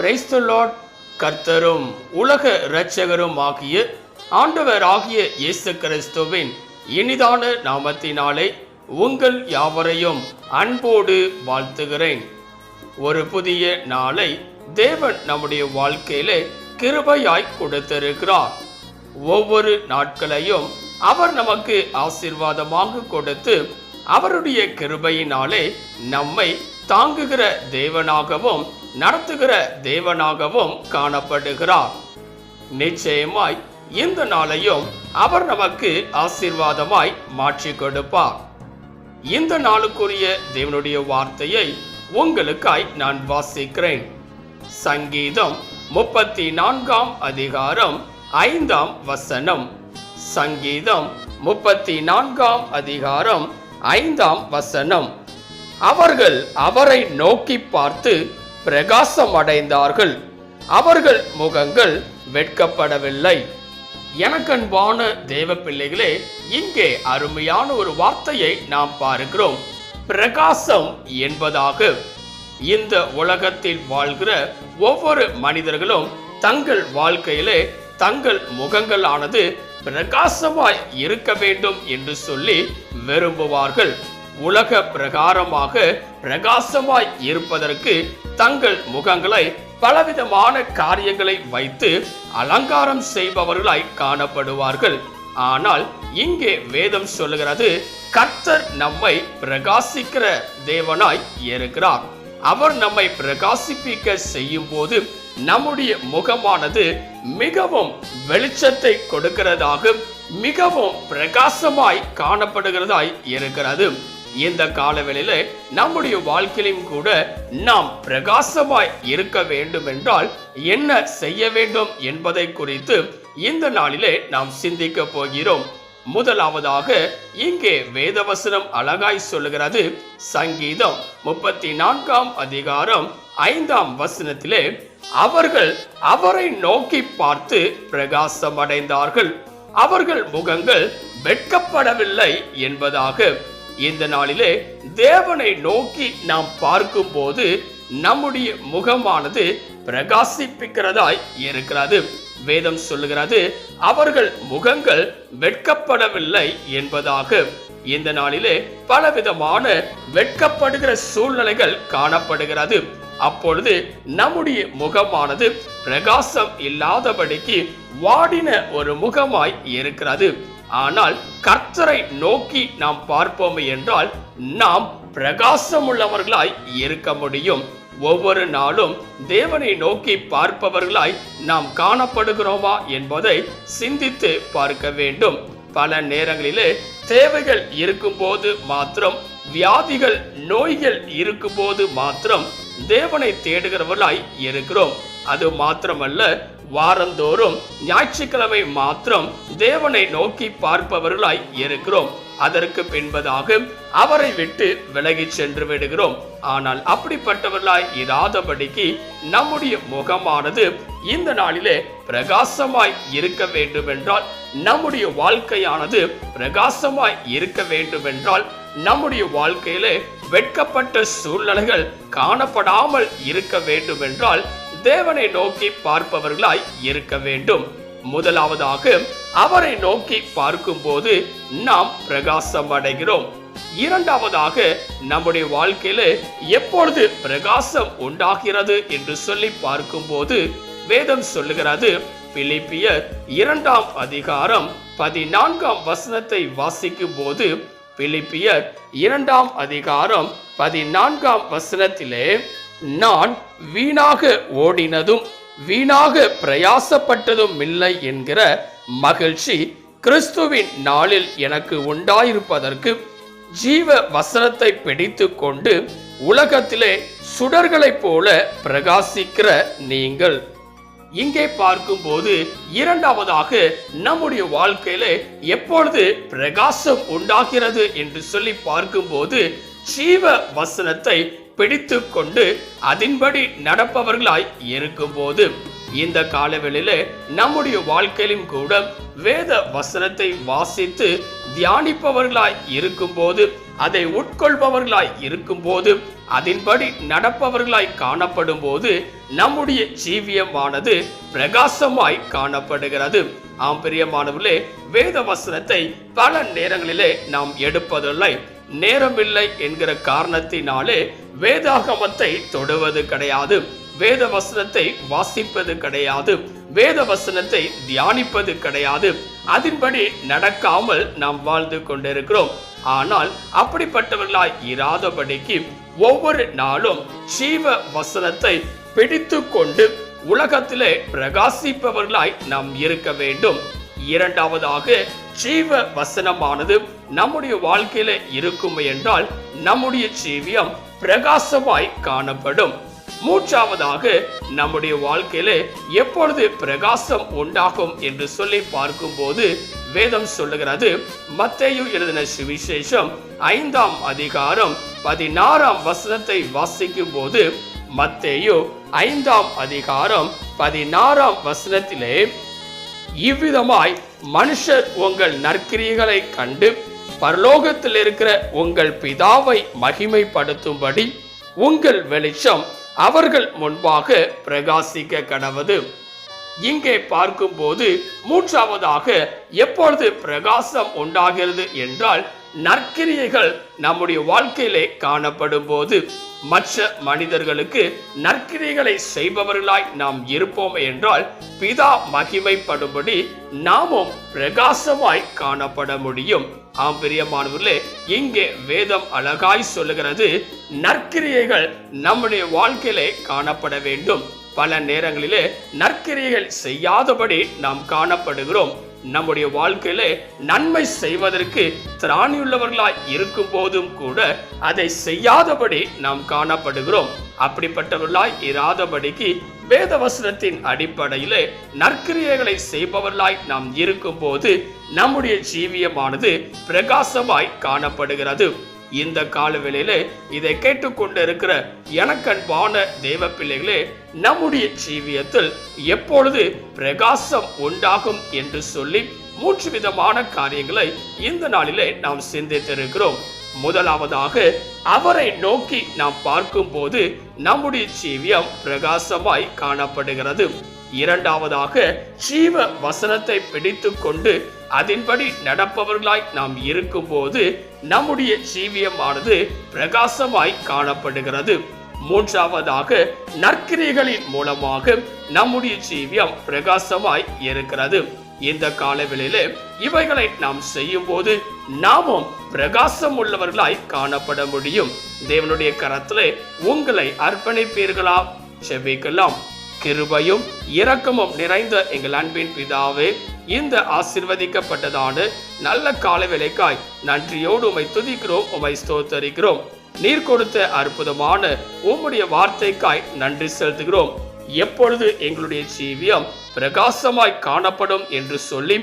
Praise the Lord. கர்த்தரும் உலக இரட்சகரும் ஆகிய ஆண்டவர் ஆகிய இயேசு கிறிஸ்துவின் இனிதான நாமத்தினாலே உங்கள் யாவரையும் அன்போடு வாழ்த்துகிறேன். ஒரு புதிய நாளை தேவன் நம்முடைய வாழ்க்கையிலே கிருபையாய் கொடுத்திருக்கிறார். ஒவ்வொரு நாட்களையும் அவர் நமக்கு ஆசீர்வாதமாக கொடுத்து அவருடைய கிருபையினாலே நம்மை தாங்குகிற தேவனாகவும் நடத்துகிற தேவனாகவும் காணப்படுகிறார். நிச்சயமாய் இந்த நாளையும் அவர் நமக்கு ஆசீர்வாதமாய் மாற்றி கொடுப்பார். இந்த நாளுக்குரிய தேவனுடைய வார்த்தையை உங்களுக்காய் நான் வாசிக்கிறேன். சங்கீதம் 34 அதிகாரம் 5 வசனம். சங்கீதம் 34 அதிகாரம் 5 வசனம். அவர்கள் அவரை நோக்கி பார்த்து பிரகாசம் அடைந்தார்கள், அவர்கள் முகங்கள் வெட்கப்படவில்லை. எனக்கன்பான தேவ பிள்ளைகளே, இங்கே அருமையான ஒரு வார்த்தையை நாம் பார்க்கிறோம். பிரகாசம் என்பதாக இந்த உலகத்தில் வாழ்கிற ஒவ்வொரு மனிதர்களும் தங்கள் வாழ்க்கையிலே தங்கள் முகங்களானது பிரகாசமாய் இருக்க வேண்டும் என்று சொல்லி விரும்புவார்கள். உலக பிரகாரமாக பிரகாசமாய் இருப்பதற்கு தங்கள் முகங்களை பலவிதமான காரியங்களை வைத்து அலங்காரம் செய்பவர்களாய் காணப்படுவார்கள். ஆனால் இங்கே வேதம் சொல்லுகிறது, கர்த்தர் நம்மை பிரகாசிக்கிற தேவனாய் இருக்கிறார். அவர் நம்மை பிரகாசிப்பிக்க செய்யும் போது நம்முடைய முகமானது மிகவும் வெளிச்சத்தை கொடுக்கிறதாக, மிகவும் பிரகாசமாய் காணப்படுகிறதாய் இருக்கிறது. இந்த காலவெளியில நம்முடைய வாழ்க்கையிலும் கூட நாம் பிரகாசமாய் இருக்க வேண்டும் என்றால் என்ன செய்ய வேண்டும் என்பதை குறித்து இந்த நாளிலே நாம் சிந்திக்க போகிறோம். முதலாவதாக இங்கே வேதவசனம் அழகாய் சொல்லுகிறது. சங்கீதம் 34 அதிகாரம் 5 வசனத்திலே அவர்கள் அவரை நோக்கி பார்த்து பிரகாசம் அடைந்தார்கள், அவர்கள் முகங்கள் வெட்கப்படவில்லை என்பதாக. இந்த நாளிலே தேவனை நோக்கி நாம் பார்க்கும் போது நம்முடைய முகமானது பிரகாசிப்பிக்கிறதாய் இருக்கிறது. வேதம் சொல்லுகிறது, அவர்கள் முகங்கள் வெட்கப்படவில்லை என்பதாக. இந்த நாளிலே பலவிதமான வெட்கப்படுகிற சூழ்நிலைகள் காணப்படுகிறது. அப்பொழுது நம்முடைய முகமானது பிரகாசம் இல்லாதபடிக்கு வாடின ஒரு முகமாய் இருக்கிறது. ஆனால் கர்த்தரை நோக்கி நாம் பார்ப்போம் என்றால் நாம் பிரகாசம் உள்ளவர்களாய் இருக்க முடியும். ஒவ்வொரு நாளும் தேவனை நோக்கி பார்ப்பவர்களாய் நாம் காணப்படுகிறோமா என்பதை சிந்தித்து பார்க்க வேண்டும். பல நேரங்களிலே தேவைகள் இருக்கும்போது மாத்திரம், வியாதிகள் நோய்கள் இருக்கும்போது மாத்திரம் தேவனை தேடுகிறவர்களாய் இருக்கிறோம். அது மாத்திரமல்ல, வாரந்தோறும் ஞாயிற்றுக்கிழமை மாத்திரம் தேவனை நோக்கி பார்ப்பவர்களாய் இருக்கிறோம். அதற்கு பின்பதாக அவரை விட்டு விலகி சென்று விடுகிறோம். ஆனால் அப்படிப்பட்டவர்களாய் இராதபடிக்கு நம்முடைய முகமானது இந்த நாளிலே பிரகாசமாய் இருக்க வேண்டும் என்றால், நம்முடைய வாழ்க்கையானது பிரகாசமாய் இருக்க வேண்டும் என்றால், நம்முடைய வாழ்க்கையிலே வெட்கப்பட்ட சூழ்நிலைகள் காணப்படாமல் இருக்க வேண்டும் என்றால் தேவனை நோக்கி பார்ப்பவர்களாய் இருக்க வேண்டும். முதலாவதாக அவரை நோக்கி பார்க்கும் போது நாம் பிரகாசம் அடைகிறோம். இரண்டாவதாக நம்முடைய வாழ்க்கையில எப்பொழுது பிரகாசம் உண்டாகிறது என்று சொல்லி பார்க்கும் போது வேதம் சொல்லுகிறது. பிலிப்பியர் 2 அதிகாரம் 14 வசனத்தை வாசிக்கும் போது, பிலிப்பியர் 2 அதிகாரம் 14 வசனத்திலே, நான் வீணாக ஓடினதும் வீணாக பிரயாசப்பட்டதும் இல்லை என்கிற மகிழ்ச்சி கிறிஸ்துவின் நாளில் எனக்கு உண்டாயிருப்பதற்கு ஜீவ வசனத்தை பிடித்து கொண்டு உலகத்திலே சுடர்களைப் போல பிரகாசிக்கிற நீங்கள். இங்கே பார்க்கும் போது இரண்டாவதாக நம்முடைய வாழ்க்கையில எப்பொழுது பிரகாசம் உண்டாகிறது என்று சொல்லி பார்க்கும் போது ஜீவ வசனத்தை பிடித்து கொண்டு அதன்படி நடப்பவர்களாய் இருக்கும் போது. இந்த காலவெளியில நம்முடைய வாழ்க்கையிலும் கூட வேத வசனத்தை வாசித்து தியானிப்பவர்களாய் இருக்கும்போது, அதை உட்கொள்பவர்களாய் இருக்கும்போது, அதன்படி நடப்பவர்களாய் காணப்படும் போது நம்முடைய ஜீவியமானது பிரகாசமாய் காணப்படுகிறது. ஆம் பிரியமானவர்களே, வேத வசனத்தை பல நேரங்களிலே நாம் எடுப்பதில்லை. நேரமில்லை என்கிற காரணத்தினாலே வேதாகமத்தை தொடுவது கிடையாது, வேத வசனத்தை வாசிப்பது கிடையாது, வேத வசனத்தை தியானிப்பது கிடையாது. அதன்படி நடக்காமல் நாம் வாழ்ந்து கொண்டிருக்கிறோம். ஆனால் அப்படிப்பட்டவர்களாய் இராதபடிக்கு ஒவ்வொரு நாளும் ஜீவ வசனத்தை பிடித்து கொண்டு உலகத்திலே பிரகாசிப்பவர்களாய் நாம் இருக்க வேண்டும். இரண்டாவதாக, ஜீவ வசனமானது நம்முடைய வாழ்க்கையில இருக்கும் என்றால் நம்முடைய ஜீவியம் பிரகாசமாய் காணப்படும். மூன்றாவதாக, நம்முடைய வாழ்க்கையில எப்பொழுது பிரகாசம் உண்டாகும் என்று சொல்லி பார்க்கும்போது வேதம் சொல்லுகிறது. மத்தேயு எழுதின சுவிசேஷம் 5ஆம் அதிகாரம் 16ஆம் வசனத்தை வாசிக்கும் போது, மத்தேயு 5ஆம் அதிகாரம் 16ஆம் வசனத்திலே, இவ்விதமாய் மனுஷர் உங்கள் நற்கிரியைகளை கண்டு பரலோகத்தில் இருக்கிற உங்கள் பிதாவை மகிமைப்படுத்தும்படி உங்கள் வெளிச்சம் அவர்கள் முன்பாக பிரகாசிக்க கடவது. இங்கே பார்க்கும்போது மூன்றாவதாக எப்பொழுது பிரகாசம் உண்டாகிறது என்றால் நற்கிரியைகள் நம்முடைய வாழ்க்கையிலே காணப்படும் போது. மற்ற மனிதர்களுக்கு நற்கிரியைகளை செய்பவர்களாய் நாம் இருப்போம் என்றால் பிதா மகிமைப்படும்படி நாமும் பிரகாசமாய் காணப்பட முடியும். ஆம் பிரியமானவர்களே, இங்கே வேதம் அழகாய் சொல்லுகிறது, நற்கிரியைகள் நம்முடைய வாழ்க்கையிலே காணப்பட வேண்டும். பல நேரங்களிலே நற்கிரியைகள் செய்யாதபடி நாம் காணப்படுகிறோம். நம்முடைய வாழ்க்கையிலே நன்மை செய்வதற்கு திராணியுள்ளவர்களாய் இருக்கும் போதும் கூட அதை செய்யாதபடி நாம் காணப்படுகிறோம். அப்படிப்பட்டவர்களாய் இராதபடிக்கு வேதவசனத்தின் அடிப்படையிலே நற்கிரியைகளை செய்பவர்களாய் நாம் இருக்கும் போது நம்முடைய ஜீவியமானது பிரகாசமாய் காணப்படுகிறது. இந்த காலவேளையிலே இதை கேட்டுக்கொண்டிருக்கிற எனக்கன்பான தேவ பிள்ளைகளே, நம்முடைய ஜீவியத்தில் எப்பொழுது பிரகாசம் உண்டாகும் என்று சொல்லி 3 விதமான காரியங்களை இந்த நாளிலே நாம் சிந்தித்திருக்கிறோம். முதலாவதாக, அவரை நோக்கி நாம் பார்க்கும் போது நம்முடைய ஜீவியம் பிரகாசமாய் காணப்படுகிறது. இரண்டாவதாக, ஜீவ வசனத்தை பிடித்து கொண்டு அதன்படி நடப்பவர்களாய் நாம் இருக்கும் போது நம்முடைய ஜீவியமானது பிரகாசமாய் காணப்படுகிறது. மூன்றாவதாக, நற்கிரியைகளின் மூலமாக நம்முடைய ஜீவியம் பிரகாசமாய் இருக்கிறது. இந்த காலவெளியிலே இவைகளை நாம் செய்யும் போது நாமும் பிரகாசம் உள்ளவர்களாய் காணப்பட முடியும். தேவனுடைய கரத்திலே உங்களை அர்ப்பணிப்பீர்களா? செபிக்கலாம். கிருபையும் இரக்கமும் நிறைந்த எங்கள் அன்பின் பிதாவே, இந்த ஆசீர்வதிக்கப்பட்டதான நல்ல காலவேளைக்காய் நன்றியோடு உம்மை துதிக்கிறோம், உம்மை ஸ்தோத்தரிக்கிறோம். நீர் கொடுத்த அற்புதமான உம்முடைய வார்த்தைக்காய் நன்றி செலுத்துகிறோம். எப்பொழுது எங்களுடைய ஜீவியம் பிரகாசமாய் காணப்படும் என்று சொல்லி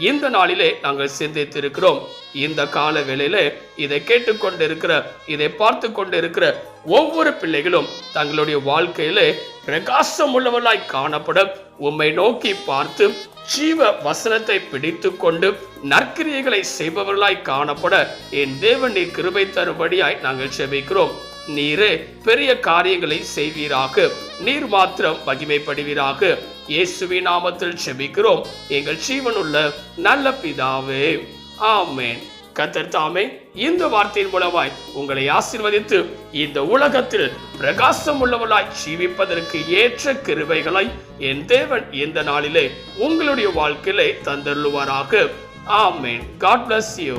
இந்த நாளிலே நாங்கள் சிந்தித்திருக்கிறோம். இந்த கால வேளையிலே இதை கேட்டுக்கொண்டிருக்கிற, இதை பார்த்து கொண்டிருக்கிற ஒவ்வொரு பிள்ளைகளும் தங்களுடைய வாழ்க்கையிலே பிரகாசம் உள்ளவர்களாய் காணப்பட உம்மை நோக்கி பார்த்து ஜீவ வசனத்தை பிடித்து கொண்டு நற்கிரியைகளை செய்பவர்களாய் காணப்பட என் தேவன் நீர் கிருபை தரும்படியாய் நாங்கள் செபிக்கிறோம். நீரே பெரிய காரியங்களை செய்வீராக, நீர் மாத்திரம் மகிமைப்படுவீராக. இயேசுவின் நாமத்தில் செபிக்கிறோம் எங்கள் ஜீவனுள்ள நல்ல பிதாவே, ஆமென். கர்த்தர் தாமே இந்த வார்த்தையின் மூலமாய் உங்களை ஆசீர்வதித்து இந்த உலகத்தில் பிரகாசம் உள்ளவர்களாய் ஜீவிப்பதற்கு ஏற்ற கிருபைகளை என் தேவன் இந்த நாளிலே உங்களுடைய வாழ்க்கையிலே தந்தருளுவாராக. ஆமென். God bless you.